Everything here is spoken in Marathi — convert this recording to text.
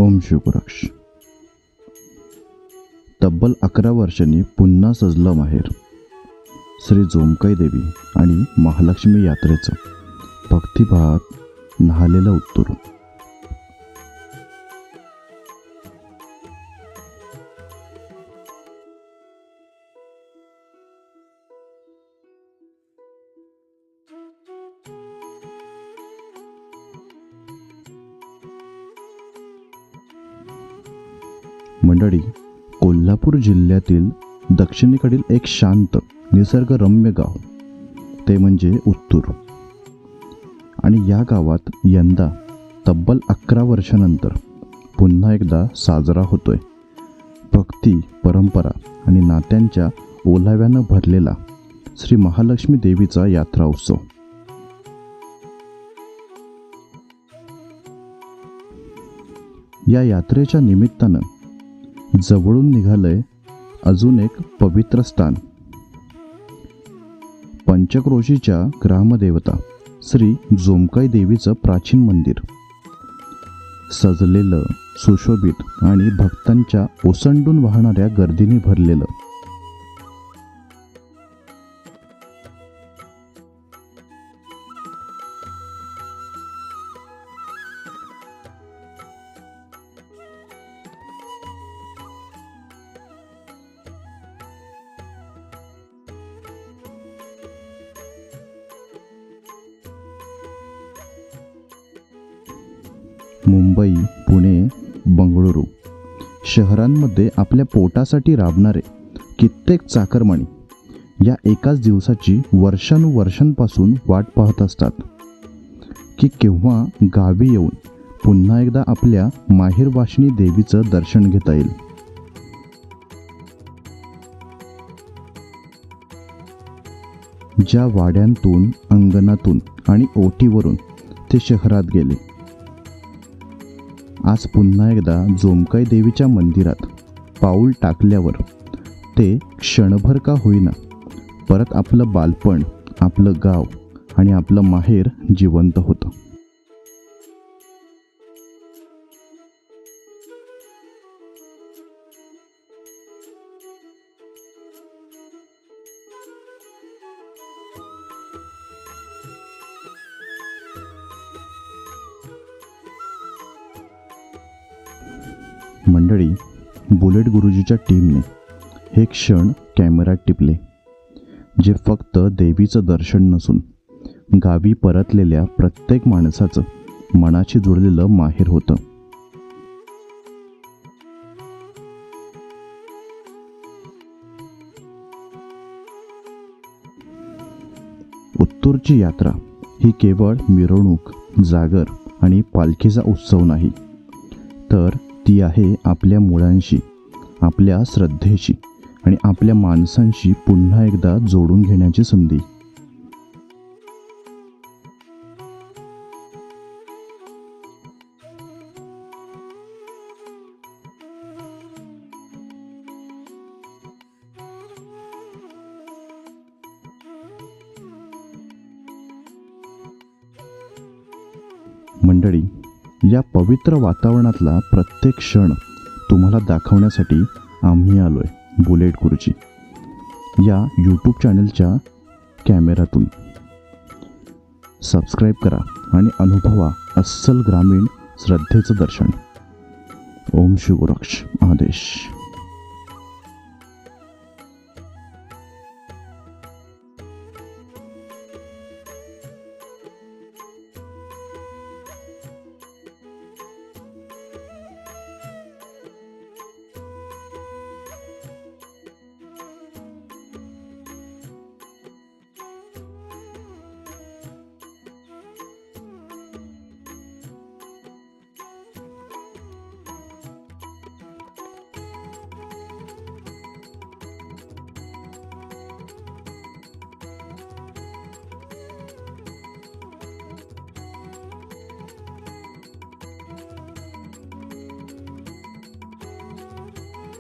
ओम शिवपुराक्ष. तब्बल 11 वर्षांनी पुन्हा सजलं माहेर. श्री जोमकाई देवी आणि महालक्ष्मी यात्रेचं भक्तिभावात न्हालेलं उत्तूर. मंडळी, कोल्हापूर जिल्ह्यातील दक्षिणेकडील एक शांत निसर्गरम्य गाव ते म्हणजे उत्तूर. आणि या गावात यंदा तब्बल 11 वर्षानंतर पुन्हा एकदा साजरा होतोय भक्ती, परंपरा आणि नात्यांच्या ओलाव्यानं भरलेला श्री महालक्ष्मी देवीचा यात्रा उत्सव. या यात्रेच्या निमित्तानं जवळून निघालंय अजून एक पवित्र स्थान. पंचक्रोशीच्या ग्रामदेवता श्री जोमकाई देवीचं प्राचीन मंदिर. सजलेलं, सुशोभित आणि भक्तांच्या ओसंडून वाहणाऱ्या गर्दीने भरलेलं. मुंबई, पुणे, बंगळुरू शहरांमध्ये आपल्या पोटासाठी राबणारे कित्येक चाकरमानी या एकाच दिवसाची वर्षानुवर्षांपासून वाट पाहत असतात की केव्हा गावी येऊन पुन्हा एकदा आपल्या माहेरवाशिनी देवीचं दर्शन घेता येईल. ज्या वाड्यांतून, अंगणातून आणि ओटीवरून ते शहरात गेले, आज पुन्हा एकदा जोमकाई देवीच्या मंदिरात पाऊल टाकल्यावर ते क्षणभर का होईना परत आपलं बालपण, आपलं गाव आणि आपलं माहेर जिवंत होतं. मंडळी, बुलेट गुरुजीच्या टीमने हे क्षण कॅमेऱ्यात टिपले, जे देवीचं दर्शन नसून गावी परतलेल्या प्रत्येक माणसाचं मनाशी जुळलेलं माहेर होतं. उत्तूरची यात्रा ही केवळ मिरवणूक, जागर आणि पालखीचा उत्सव नाही, तर ती आहे आपल्या मुळांशी, आपल्या श्रद्धेशी आणि आपल्या माणसांशी पुन्हा एकदा जोडून घेण्याची संधी. मंडळी, या पवित्र वातावरणातला प्रत्येक क्षण तुम्हाला दाखवण्यासाठी आम्ही आलोय बुलेट गुरुजी या यूट्यूब चॅनलच्या कॅमेऱ्यातून. सबस्क्राईब करा आणि अनुभवा अस्सल ग्रामीण श्रद्धेचं दर्शन. ओम शिवपुराक्ष आदेश.